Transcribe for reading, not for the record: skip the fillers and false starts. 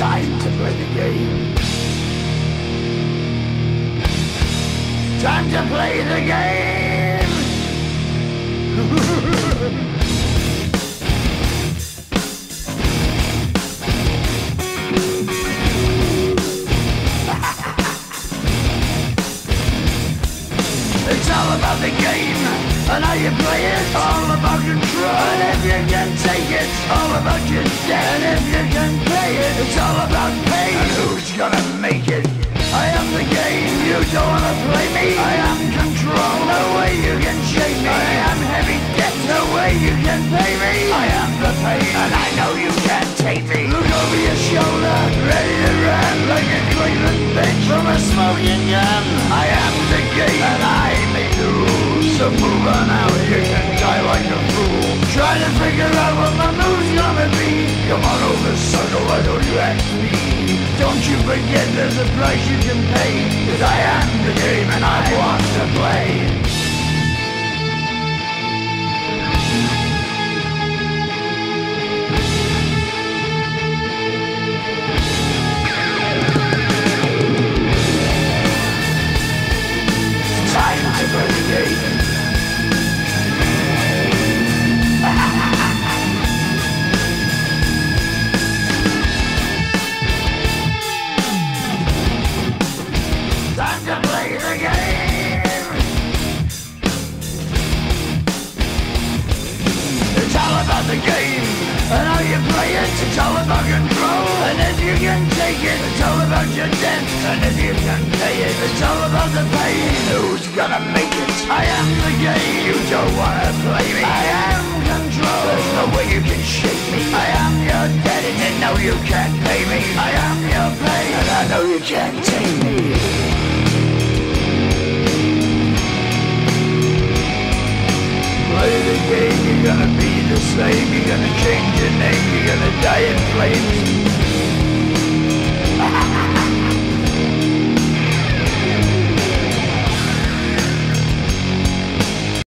Time to play the game. Time to play the game. It's all about the game and how you play it. All about control, and if you can take it, all about your debt. And if you can pay it, it's all about pain. And who's gonna make it? I am the game, you don't wanna play me. I am control, no way you can shake me. I am heavy debt, no way you can pay me. I am the pain, and I know you can't take me. Look over your shoulder, ready to run like a Cleveland bitch from a smoking gun. I am the game, and I may lose. So move on out, you can die like a fool. Try to figure out what my move's gonna be. Come on over, sucker, why don't you ask me? Don't you forget there's a price you can pay. 'Cause I am the game and I want to play. Time to play the game. Time to play the game. It's all about the game and how you play it. It's all about control, and if you can take it, it's all about your debt. And if you can pay it, it's all about the pain. Who's gonna make it? I am the game. You don't wanna play me. I am control. There's no way you can shake me. I am your debt, and you know you can't pay me. I am your pain, and I know you can't take me. Play the game, you're gonna be the same. You're gonna change your name, you're gonna die in flames.